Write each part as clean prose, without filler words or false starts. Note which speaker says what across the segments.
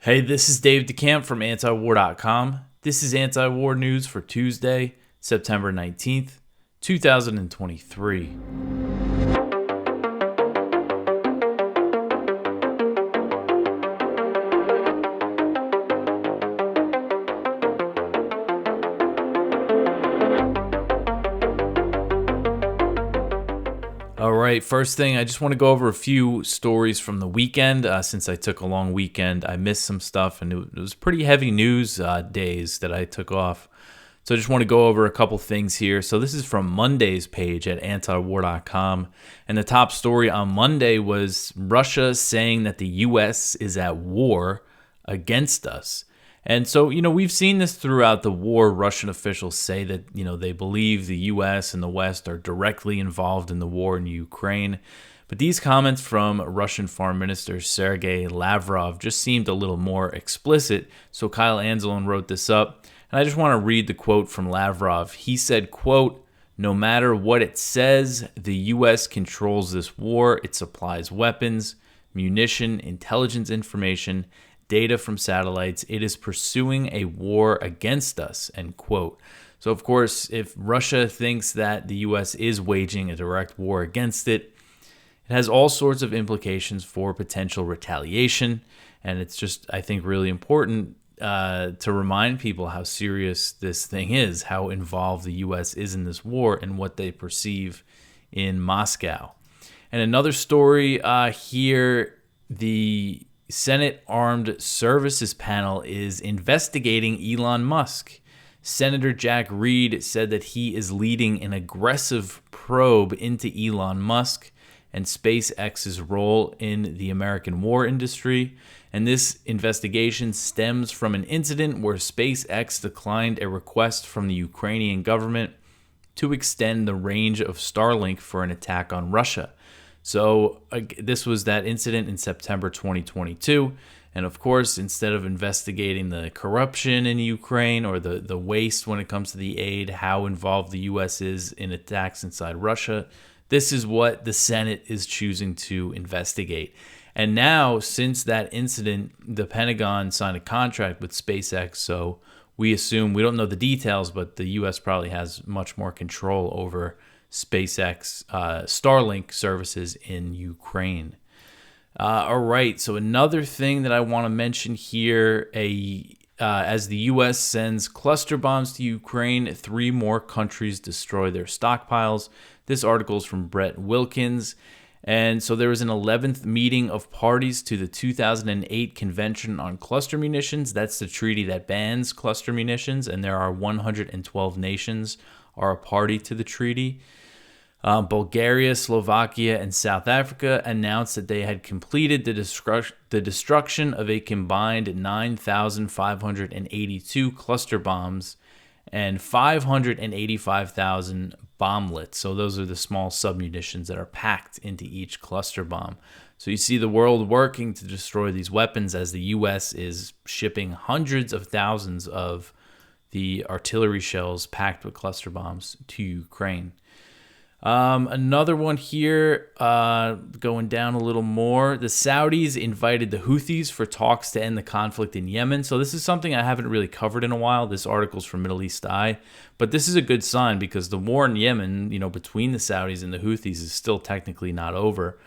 Speaker 1: Hey, this is Dave DeCamp from antiwar.com. This is anti-war news for Tuesday, September 19th, 2023. All right, first thing, I just want to go over a few stories from the weekend. Since I took a long weekend, I missed some stuff, and it was pretty heavy news days that I took off. So I just want to go over a couple things here. So this is from Monday's page at antiwar.com. And the top story on Monday was Russia saying that the U.S. is at war against us. And so, we've seen this throughout the war. Russian officials say that, they believe the U.S. and the West are directly involved in the war in Ukraine. But these comments from Russian Foreign Minister Sergei Lavrov just seemed a little more explicit. So Kyle Anselin wrote this up. And I just want to read the quote from Lavrov. He said, quote, "No matter what it says, the U.S. controls this war. It supplies weapons, munition, intelligence information, data from satellites. It is pursuing a war against us," end quote. So, of course, if Russia thinks that the U.S. is waging a direct war against it, it has all sorts of implications for potential retaliation. And it's just, I think, really important to remind people how serious this thing is, how involved the U.S. is in this war and what they perceive in Moscow. And another story here, the Senate Armed Services Panel is investigating Elon Musk. Senator Jack Reed said that he is leading an aggressive probe into Elon Musk and SpaceX's role in the American war industry. And this investigation stems from an incident where SpaceX declined a request from the Ukrainian government to extend the range of Starlink for an attack on Russia. So this was that incident in September 2022. And of course, instead of investigating the corruption in Ukraine or the waste when it comes to the aid, how involved the U.S. is in attacks inside Russia, this is what the Senate is choosing to investigate. And now, since that incident, the Pentagon signed a contract with SpaceX. So we assume, we don't know the details, but the U.S. probably has much more control over SpaceX Starlink services in Ukraine. All right, so another thing that I want to mention here, as the U.S. sends cluster bombs to Ukraine, 3 more countries destroy their stockpiles. This article is from Brett Wilkins. And so there was an 11th meeting of parties to the 2008 Convention on Cluster Munitions. That's the treaty that bans cluster munitions, and there are 112 nations are a party to the treaty. Bulgaria, Slovakia, and South Africa announced that they had completed the destruction of a combined 9,582 cluster bombs and 585,000 bomblets. So those are the small submunitions that are packed into each cluster bomb. So you see the world working to destroy these weapons as the U.S. is shipping hundreds of thousands of the artillery shells packed with cluster bombs to Ukraine. Another one here, going down a little more. The Saudis invited the Houthis for talks to end the conflict in Yemen. So this is something I haven't really covered in a while. This article's from Middle East Eye. But this is a good sign because the war in Yemen, between the Saudis and the Houthis is still technically not over.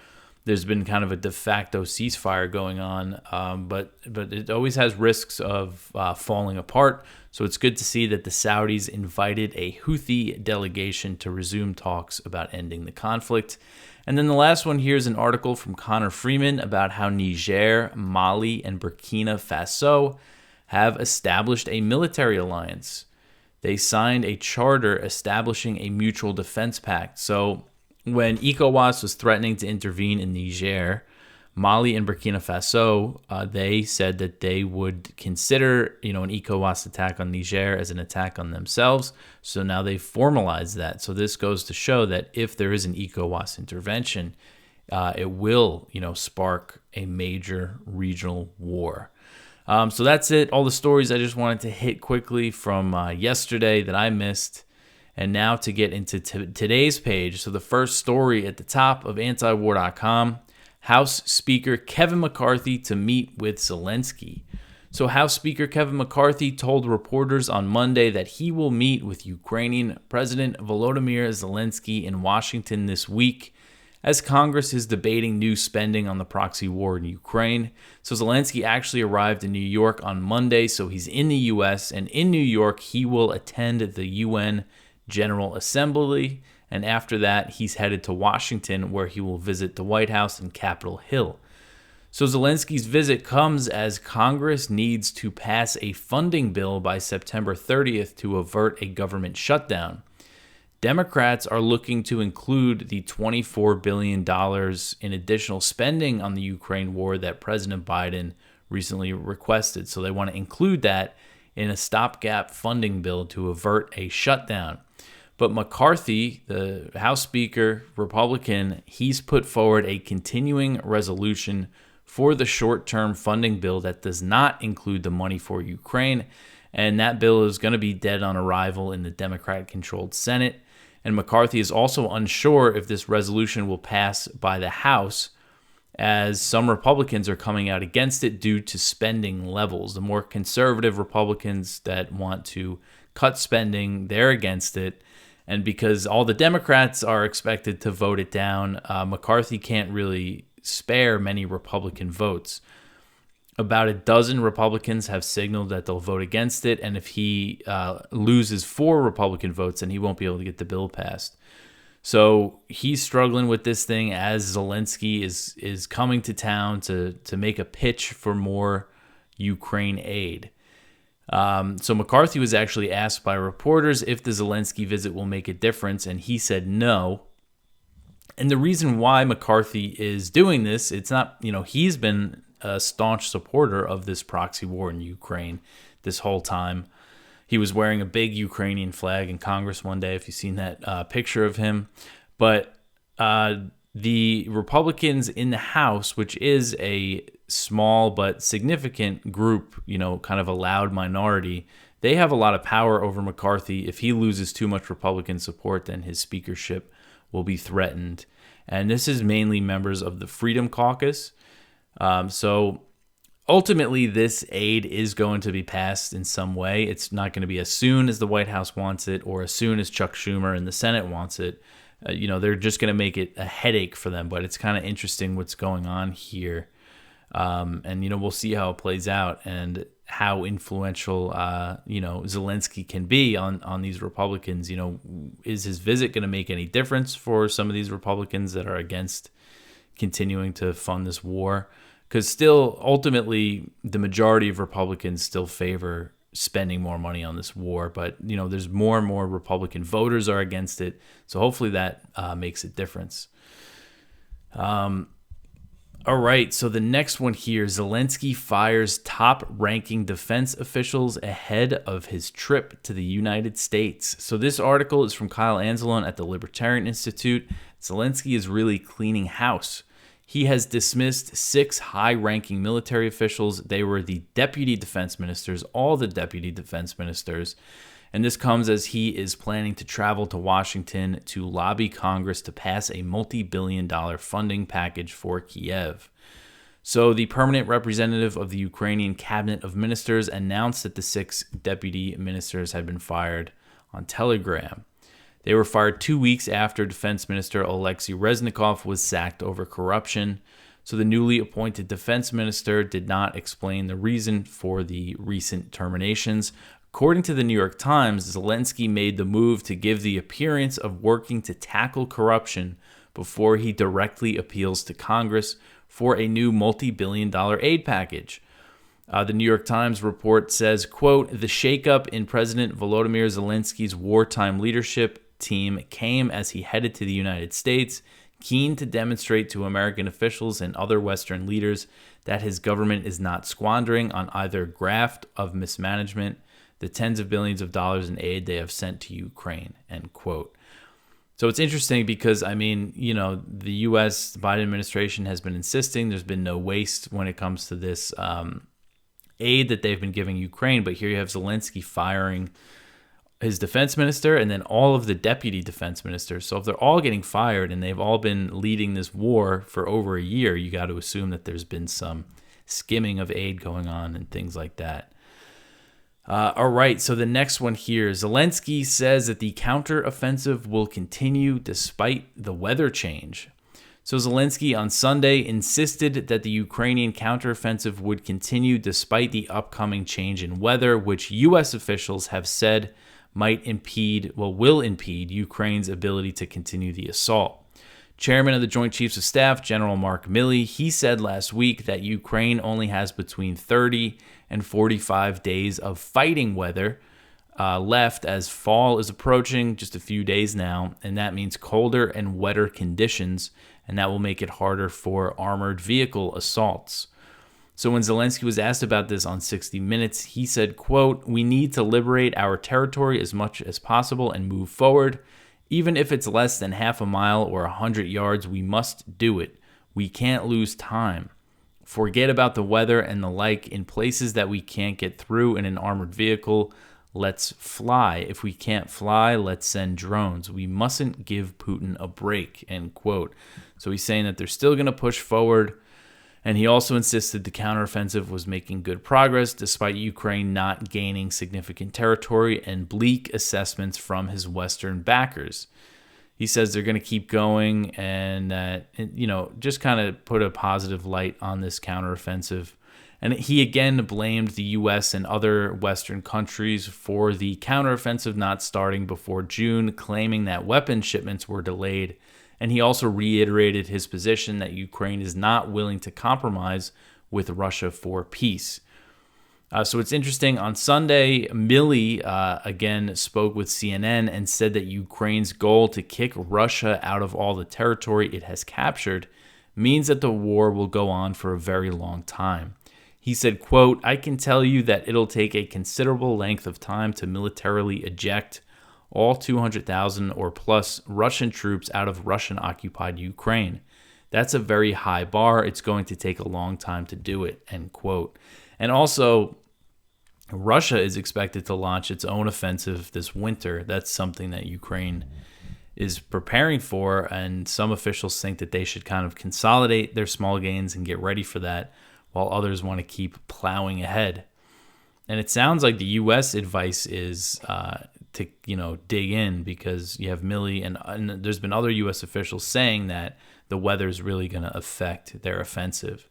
Speaker 1: There's been kind of a de facto ceasefire going on, but it always has risks of falling apart. So it's good to see that the Saudis invited a Houthi delegation to resume talks about ending the conflict. And then the last one here is an article from Connor Freeman about how Niger, Mali, and Burkina Faso have established a military alliance. They signed a charter establishing a mutual defense pact. So when ECOWAS was threatening to intervene in Niger, Mali and Burkina Faso, they said that they would consider, an ECOWAS attack on Niger as an attack on themselves. So now they formalized that. So this goes to show that if there is an ECOWAS intervention, it will, spark a major regional war. So that's it. All the stories I just wanted to hit quickly from yesterday that I missed. And now to get into today's page. So the first story at the top of antiwar.com, House Speaker Kevin McCarthy to meet with Zelensky. So House Speaker Kevin McCarthy told reporters on Monday that he will meet with Ukrainian President Volodymyr Zelensky in Washington this week as Congress is debating new spending on the proxy war in Ukraine. So Zelensky actually arrived in New York on Monday, so he's in the U.S., and in New York he will attend the UN General Assembly, and after that he's headed to Washington where he will visit the White House and Capitol Hill. So Zelensky's visit comes as Congress needs to pass a funding bill by September 30th to avert a government shutdown. Democrats are looking to include the $24 billion in additional spending on the Ukraine war that President Biden recently requested. So they want to include that in a stopgap funding bill to avert a shutdown. But McCarthy, the House Speaker, Republican, he's put forward a continuing resolution for the short-term funding bill that does not include the money for Ukraine, and that bill is going to be dead on arrival in the Democrat-controlled Senate. And McCarthy is also unsure if this resolution will pass by the House, as some Republicans are coming out against it due to spending levels. The more conservative Republicans that want to cut spending, they're against it. And because all the Democrats are expected to vote it down, McCarthy can't really spare many Republican votes. About a dozen Republicans have signaled that they'll vote against it, and if he loses 4 Republican votes, then he won't be able to get the bill passed. So he's struggling with this thing as Zelensky is coming to town to make a pitch for more Ukraine aid. So McCarthy was actually asked by reporters if the Zelensky visit will make a difference, and he said no. And the reason why McCarthy is doing this, it's not, he's been a staunch supporter of this proxy war in Ukraine this whole time. He was wearing a big Ukrainian flag in Congress one day, if you've seen that picture of him. But the Republicans in the House, which is a small but significant group, kind of a loud minority, they have a lot of power over McCarthy. If he loses too much Republican support, then his speakership will be threatened. And this is mainly members of the Freedom Caucus. So ultimately, this aid is going to be passed in some way. It's not going to be as soon as the White House wants it or as soon as Chuck Schumer and the Senate wants it. They're just going to make it a headache for them. But it's kind of interesting what's going on here. And we'll see how it plays out and how influential, Zelensky can be on these Republicans. Is his visit going to make any difference for some of these Republicans that are against continuing to fund this war? Because still, ultimately, the majority of Republicans still favor spending more money on this war. But, there's more and more Republican voters are against it. So hopefully that makes a difference. All right, so the next one here, Zelensky fires top-ranking defense officials ahead of his trip to the United States. So this article is from Kyle Anzalone at the Libertarian Institute. Zelensky is really cleaning house. He has dismissed 6 high-ranking military officials. They were the deputy defense ministers, all the deputy defense ministers. And this comes as he is planning to travel to Washington to lobby Congress to pass a multi-billion-dollar funding package for Kiev. So the permanent representative of the Ukrainian cabinet of ministers announced that the 6 deputy ministers had been fired on Telegram. They were fired 2 weeks after Defense Minister Alexei Reznikov was sacked over corruption. So the newly appointed defense minister did not explain the reason for the recent terminations. According to the New York Times, Zelensky made the move to give the appearance of working to tackle corruption before he directly appeals to Congress for a new multi-billion-dollar aid package. The New York Times report says, quote, "The shakeup in President Volodymyr Zelensky's wartime leadership team came as he headed to the United States, keen to demonstrate to American officials and other Western leaders that his government is not squandering on either graft of mismanagement the tens of billions of dollars in aid they have sent to Ukraine," end quote. So it's interesting because, the U.S., the Biden administration has been insisting there's been no waste when it comes to this aid that they've been giving Ukraine. But here you have Zelensky firing his defense minister, and then all of the deputy defense ministers. So if they're all getting fired and they've all been leading this war for over a year, you got to assume that there's been some skimming of aid going on and things like that. All right, so the next one here, Zelensky says that the counteroffensive will continue despite the weather change. So Zelensky on Sunday insisted that the Ukrainian counteroffensive would continue despite the upcoming change in weather, which U.S. officials have said will impede Ukraine's ability to continue the assault. Chairman of the Joint Chiefs of Staff, General Mark Milley, he said last week that Ukraine only has between 30 and 45 days of fighting weather left as fall is approaching, just a few days now, and that means colder and wetter conditions, and that will make it harder for armored vehicle assaults. So when Zelensky was asked about this on 60 Minutes, he said, quote, "We need to liberate our territory as much as possible and move forward. Even if it's less than half a mile or 100 yards, we must do it. We can't lose time. Forget about the weather and the like. In places that we can't get through in an armored vehicle, let's fly. If we can't fly, let's send drones. We mustn't give Putin a break," end quote. So he's saying that they're still going to push forward. And he also insisted the counteroffensive was making good progress despite Ukraine not gaining significant territory and bleak assessments from his Western backers. He says they're going to keep going and that, just kind of put a positive light on this counteroffensive. And he again blamed the U.S. and other Western countries for the counteroffensive not starting before June, claiming that weapon shipments were delayed. And he also reiterated his position that Ukraine is not willing to compromise with Russia for peace. So it's interesting. On Sunday, Milley again spoke with CNN and said that Ukraine's goal to kick Russia out of all the territory it has captured means that the war will go on for a very long time. He said, quote, "I can tell you that it'll take a considerable length of time to militarily eject all 200,000 or plus Russian troops out of Russian-occupied Ukraine. That's a very high bar. It's going to take a long time to do it," end quote. And also, Russia is expected to launch its own offensive this winter. That's something that Ukraine is preparing for, and some officials think that they should kind of consolidate their small gains and get ready for that, while others want to keep plowing ahead. And it sounds like the U.S. advice is to dig in, because you have Milley and there's been other U.S. officials saying that the weather is really going to affect their offensive.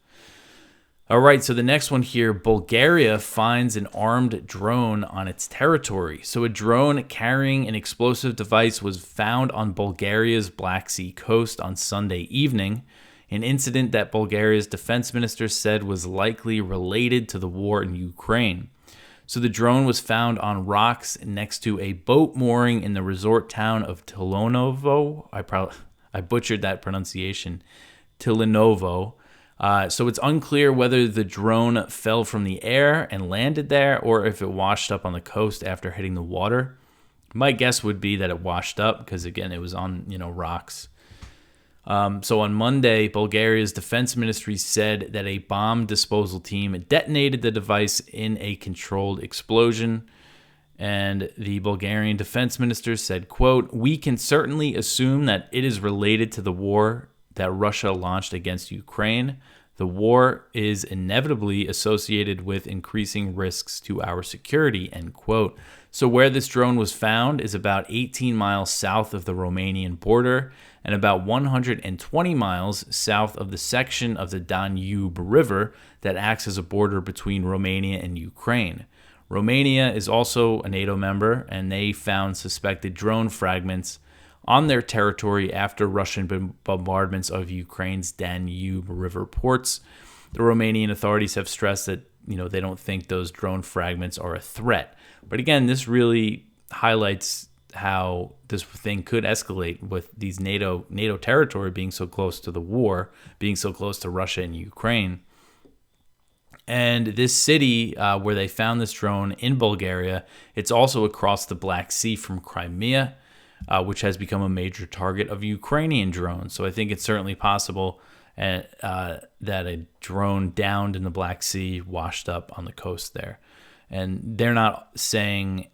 Speaker 1: All right, so the next one here, Bulgaria finds an armed drone on its territory. So a drone carrying an explosive device was found on Bulgaria's Black Sea coast on Sunday evening, an incident that Bulgaria's defense minister said was likely related to the war in Ukraine. So the drone was found on rocks next to a boat mooring in the resort town of Tilanovo. I butchered that pronunciation. Tilanovo. So it's unclear whether the drone fell from the air and landed there, or if it washed up on the coast after hitting the water. My guess would be that it washed up because, again, it was on rocks. So on Monday, Bulgaria's defense ministry said that a bomb disposal team detonated the device in a controlled explosion. And the Bulgarian defense minister said, quote, "We can certainly assume that it is related to the war that Russia launched against Ukraine. The war is inevitably associated with increasing risks to our security," end quote. So where this drone was found is about 18 miles south of the Romanian border and about 120 miles south of the section of the Danube River that acts as a border between Romania and Ukraine. Romania is also a NATO member, and they found suspected drone fragments on their territory after Russian bombardments of Ukraine's Danube River ports. The Romanian authorities have stressed that they don't think those drone fragments are a threat. But again, this really highlights how this thing could escalate with these NATO territory being so close to the war, being so close to Russia and Ukraine. And this city where they found this drone in Bulgaria, it's also across the Black Sea from Crimea, which has become a major target of Ukrainian drones. So I think it's certainly possible that a drone downed in the Black Sea washed up on the coast there. And they're not saying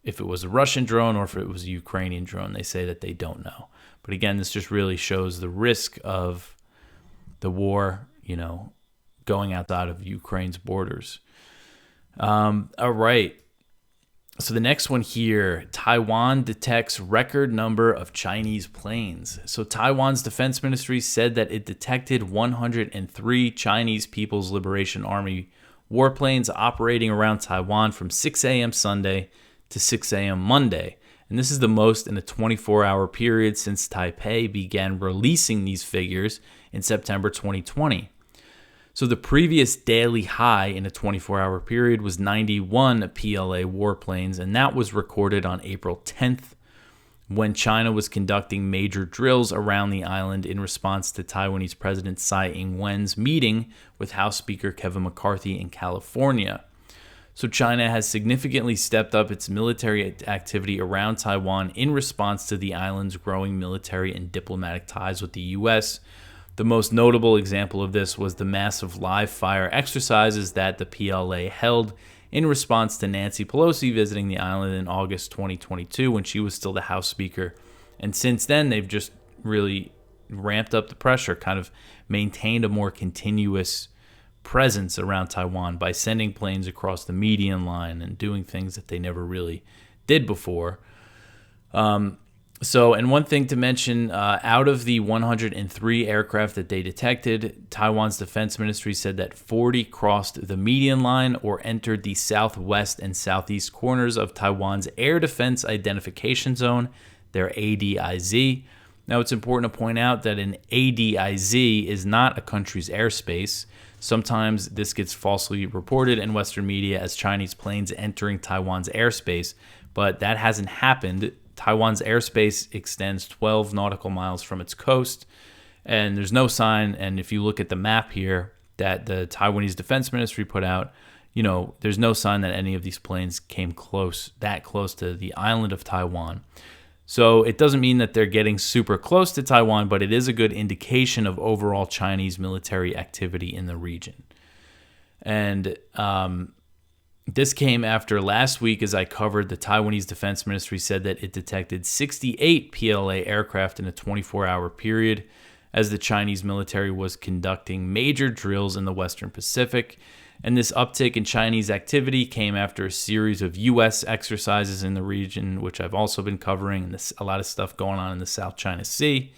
Speaker 1: if it was a Russian drone or if it was a Ukrainian drone. They say that they don't know. But again, this just really shows the risk of the war, going outside of Ukraine's borders. All right. So the next one here, Taiwan detects record number of Chinese planes. So Taiwan's defense ministry said that it detected 103 Chinese People's Liberation Army warplanes operating around Taiwan from 6 a.m. Sunday to 6 a.m. Monday. And this is the most in a 24-hour period since Taipei began releasing these figures in September 2020. So the previous daily high in a 24-hour period was 91 PLA warplanes, and that was recorded on April 10th when China was conducting major drills around the island in response to Taiwanese President Tsai Ing-wen's meeting with House Speaker Kevin McCarthy in California. So China has significantly stepped up its military activity around Taiwan in response to the island's growing military and diplomatic ties with the U.S. The most notable example of this was the massive live fire exercises that the PLA held in response to Nancy Pelosi visiting the island in August 2022 when she was still the House Speaker. And since then, they've just really ramped up the pressure, kind of maintained a more continuous presence around Taiwan by sending planes across the median line and doing things that they never really did before. And one thing to mention, out of the 103 aircraft that they detected, Taiwan's defense ministry said that 40 crossed the median line or entered the southwest and southeast corners of Taiwan's Air Defense Identification Zone, their ADIZ. Now, it's important to point out that an ADIZ is not a country's airspace. Sometimes this gets falsely reported in Western media as Chinese planes entering Taiwan's airspace, but that hasn't happened. Taiwan's airspace extends 12 nautical miles from its coast, and there's no sign, and if you look at the map here that the Taiwanese Defense Ministry put out, there's no sign that any of these planes came that close to the island of Taiwan. So it doesn't mean that they're getting super close to Taiwan, but it is a good indication of overall Chinese military activity in the region. And this came after last week, as I covered, the Taiwanese Defense Ministry said that it detected 68 PLA aircraft in a 24-hour period as the Chinese military was conducting major drills in the Western Pacific. And this uptick in Chinese activity came after a series of U.S. exercises in the region, which I've also been covering, and a lot of stuff going on in the South China Sea.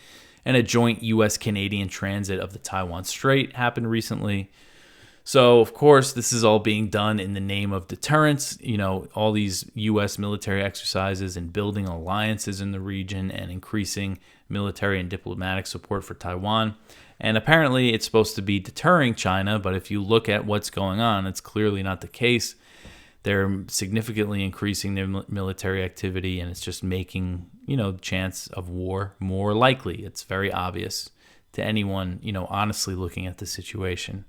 Speaker 1: And a joint U.S.-Canadian transit of the Taiwan Strait happened recently. So, of course, this is all being done in the name of deterrence, all these U.S. military exercises and building alliances in the region and increasing military and diplomatic support for Taiwan. And apparently it's supposed to be deterring China, but if you look at what's going on, it's clearly not the case. They're significantly increasing their military activity, and it's just making, the chance of war more likely. It's very obvious to anyone, honestly looking at the situation.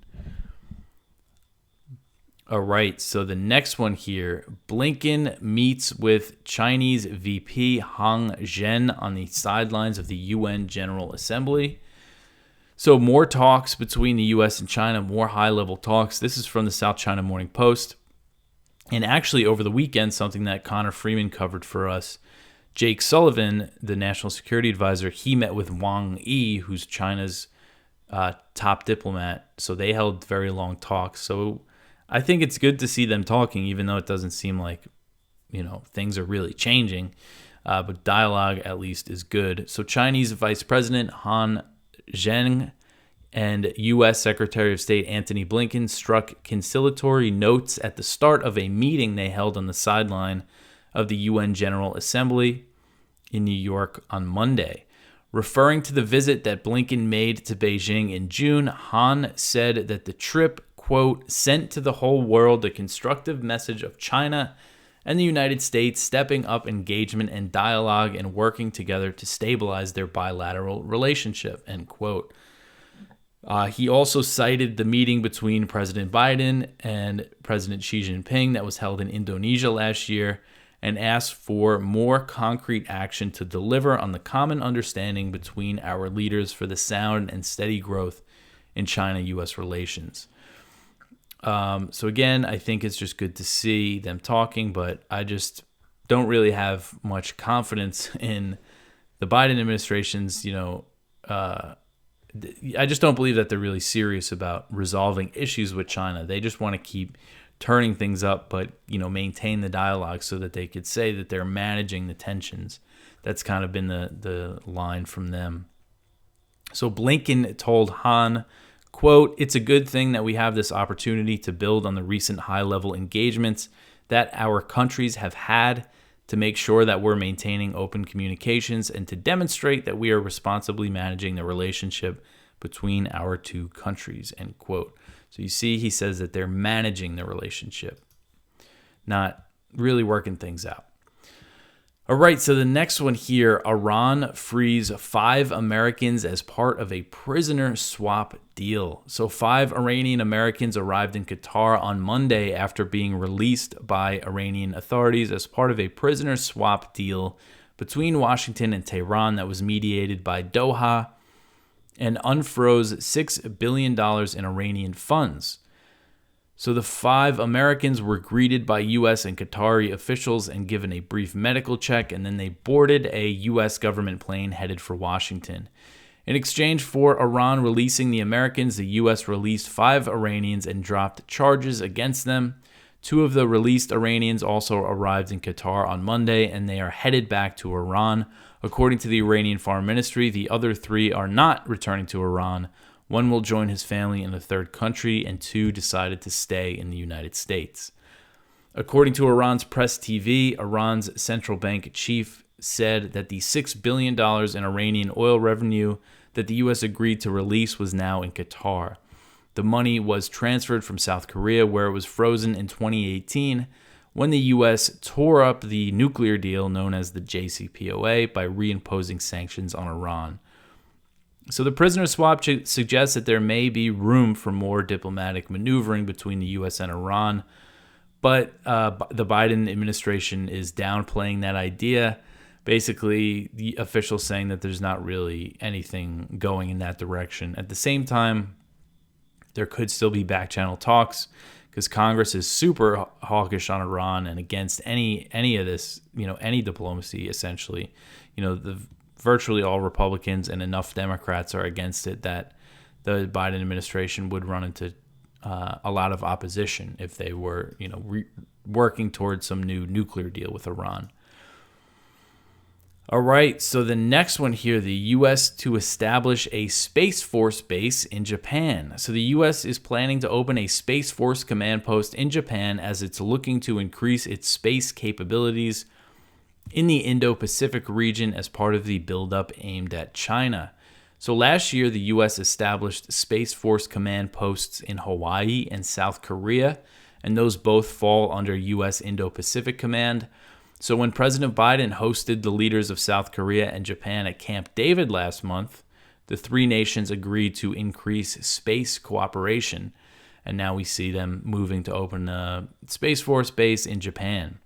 Speaker 1: All right, so the next one here, Blinken meets with Chinese VP Zheng on the sidelines of the UN General Assembly. So more talks between the U.S. and China, more high-level talks. This is from the South China Morning Post. And actually, over the weekend, something that Connor Freeman covered for us, Jake Sullivan, the National Security Advisor, he met with Wang Yi, who's China's top diplomat. So they held very long talks. So I think it's good to see them talking, even though it doesn't seem like, things are really changing. But dialogue, at least, is good. So Chinese Vice President Zheng and U.S. Secretary of State Antony Blinken struck conciliatory notes at the start of a meeting they held on the sideline of the UN General Assembly in New York on Monday. Referring to the visit that Blinken made to Beijing in June, Han said that the trip, quote, sent to the whole world a constructive message of China and the United States stepping up engagement and dialogue and working together to stabilize their bilateral relationship, end quote. He also cited the meeting between President Biden and President Xi Jinping that was held in Indonesia last year and asked for more concrete action to deliver on the common understanding between our leaders for the sound and steady growth in China-U.S. relations. So again, I think it's just good to see them talking, but I just don't really have much confidence in the Biden administration's, I just don't believe that they're really serious about resolving issues with China. They just want to keep turning things up, but, maintain the dialogue so that they could say that they're managing the tensions. That's kind of been the line from them. So Blinken told Han, quote, "It's a good thing that we have this opportunity to build on the recent high-level engagements that our countries have had to make sure that we're maintaining open communications and to demonstrate that we are responsibly managing the relationship between our two countries," end quote. So you see, he says that they're managing the relationship, not really working things out. All right, so the next one here, Iran frees 5 Americans as part of a prisoner swap deal. So 5 Iranian Americans arrived in Qatar on Monday after being released by Iranian authorities as part of a prisoner swap deal between Washington and Tehran that was mediated by Doha and unfroze $6 billion in Iranian funds. So the 5 Americans were greeted by U.S. and Qatari officials and given a brief medical check, and then they boarded a U.S. government plane headed for Washington. In exchange for Iran releasing the Americans, the U.S. released 5 Iranians and dropped charges against them. 2 of the released Iranians also arrived in Qatar on Monday, and they are headed back to Iran. According to the Iranian Foreign Ministry, the other 3 are not returning to Iran. 1 will join his family in a third country, and 2 decided to stay in the United States. According to Iran's press TV, Iran's central bank chief said that the $6 billion in Iranian oil revenue that the U.S. agreed to release was now in Qatar. The money was transferred from South Korea, where it was frozen in 2018 when the U.S. tore up the nuclear deal known as the JCPOA by reimposing sanctions on Iran. So the prisoner swap suggests that there may be room for more diplomatic maneuvering between the U.S. and Iran, but the Biden administration is downplaying that idea. Basically, the officials saying that there's not really anything going in that direction. At the same time, there could still be back-channel talks because Congress is super hawkish on Iran and against any of this, any diplomacy, essentially. Virtually all Republicans and enough Democrats are against it that the Biden administration would run into a lot of opposition if they were, working towards some new nuclear deal with Iran. All right, so the next one here, the U.S. to establish a Space Force base in Japan. So the U.S. is planning to open a Space Force command post in Japan as it's looking to increase its space capabilities in the Indo-Pacific region as part of the buildup aimed at China. So last year, the U.S. established Space Force command posts in Hawaii and South Korea, and those both fall under U.S. Indo-Pacific Command. So when President Biden hosted the leaders of South Korea and Japan at Camp David last month, the 3 nations agreed to increase space cooperation, and now we see them moving to open a Space Force base in Japan.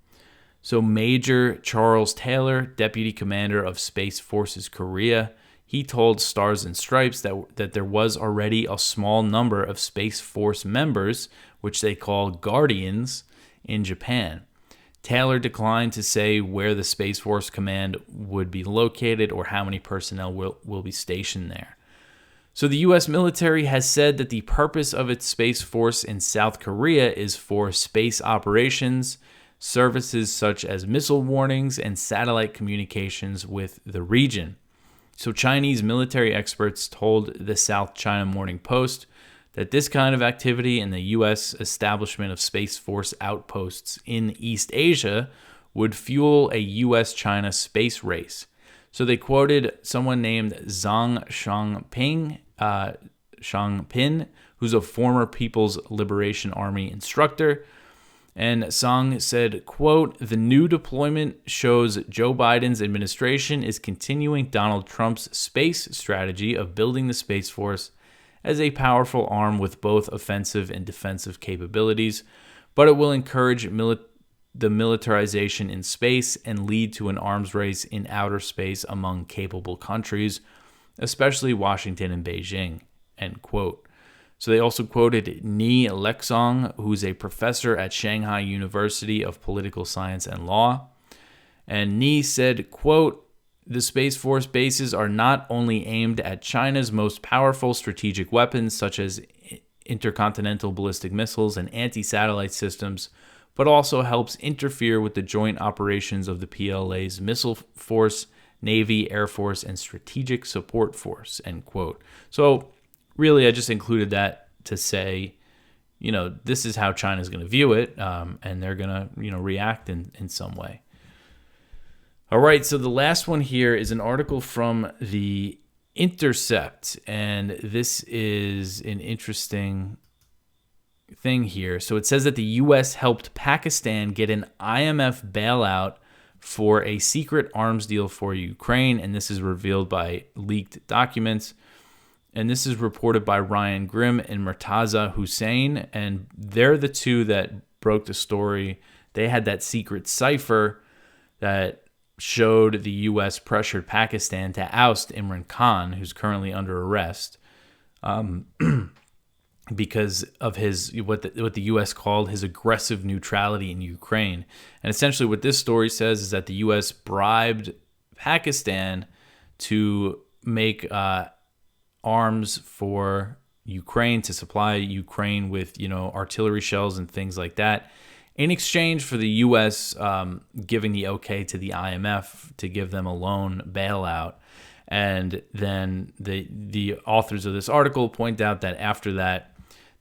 Speaker 1: So Major Charles Taylor, Deputy Commander of Space Forces Korea, he told Stars and Stripes that there was already a small number of Space Force members, which they call Guardians, in Japan. Taylor declined to say where the Space Force Command would be located or how many personnel will be stationed there. So the U.S. military has said that the purpose of its Space Force in South Korea is for space operations, services such as missile warnings, and satellite communications with the region. So Chinese military experts told the South China Morning Post that this kind of activity in the U.S. establishment of Space Force outposts in East Asia would fuel a U.S.-China space race. So they quoted someone named Zheng Xiangpin, who's a former People's Liberation Army instructor. And Zheng said, quote, "The new deployment shows Joe Biden's administration is continuing Donald Trump's space strategy of building the Space Force as a powerful arm with both offensive and defensive capabilities, but it will encourage the militarization in space and lead to an arms race in outer space among capable countries, especially Washington and Beijing," end quote. So they also quoted Ni Lexong, who's a professor at Shanghai University of Political Science and Law. And Ni said, quote, "The Space Force bases are not only aimed at China's most powerful strategic weapons, such as intercontinental ballistic missiles and anti-satellite systems, but also helps interfere with the joint operations of the PLA's missile force, Navy, Air Force, and strategic support force," end quote. So really, I just included that to say, this is how China's going to view it, and they're going to, react in some way. All right, so the last one here is an article from The Intercept, and this is an interesting thing here. So it says that the U.S. helped Pakistan get an IMF bailout for a secret arms deal for Ukraine, and this is revealed by leaked documents. And this is reported by Ryan Grimm and Murtaza Hussain, and they're the two that broke the story. They had that secret cipher that showed the U.S. pressured Pakistan to oust Imran Khan, who's currently under arrest, because of his what the U.S. called his aggressive neutrality in Ukraine. And essentially what this story says is that the U.S. bribed Pakistan to make arms for Ukraine, to supply Ukraine with, artillery shells and things like that, in exchange for the U.S. Giving the okay to the IMF to give them a loan bailout. And then the authors of this article point out that after that,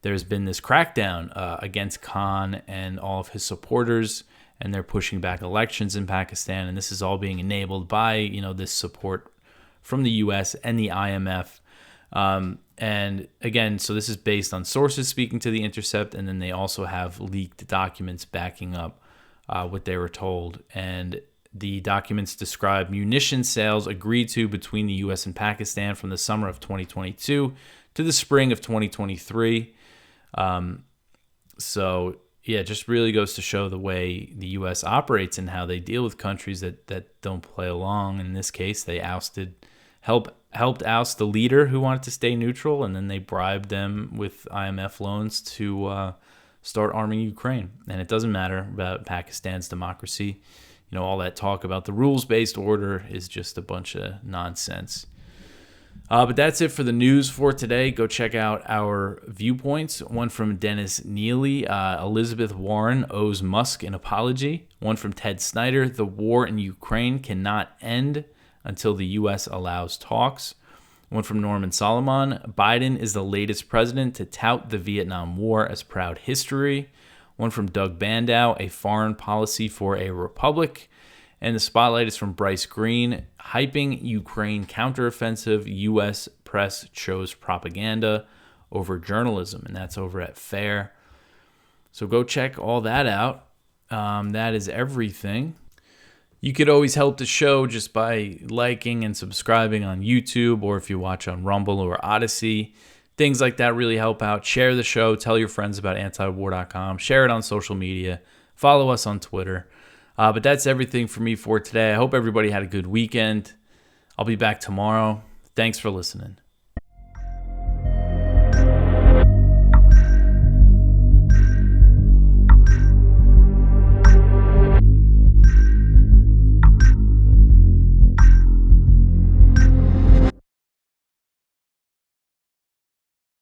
Speaker 1: there's been this crackdown against Khan and all of his supporters, and they're pushing back elections in Pakistan. And this is all being enabled by, this support from the U.S. and the IMF. And again, so this is based on sources speaking to The Intercept, and then they also have leaked documents backing up what they were told. And the documents describe munition sales agreed to between the U.S. and Pakistan from the summer of 2022 to the spring of 2023. So, yeah, it just really goes to show the way the U.S. operates and how they deal with countries that don't play along. In this case, they helped oust the leader who wanted to stay neutral, and then they bribed them with IMF loans to start arming Ukraine. And it doesn't matter about Pakistan's democracy. All that talk about the rules-based order is just a bunch of nonsense. But that's it for the news for today. Go check out our Viewpoints. One from Dennis Neely. Elizabeth Warren owes Musk an apology. One from Ted Snyder. The war in Ukraine cannot end until the U.S. allows talks. One from Norman Solomon. Biden is the latest president to tout the Vietnam War as proud history. One from Doug Bandow. A foreign policy for a republic. And the spotlight is from Bryce Green. Hyping Ukraine counteroffensive. U.S. press chose propaganda over journalism. And that's over at FAIR. So go check all that out. That is everything. You could always help the show just by liking and subscribing on YouTube, or if you watch on Rumble or Odyssey. Things like that really help out. Share the show. Tell your friends about antiwar.com. Share it on social media. Follow us on Twitter. But that's everything for me for today. I hope everybody had a good weekend. I'll be back tomorrow. Thanks for listening.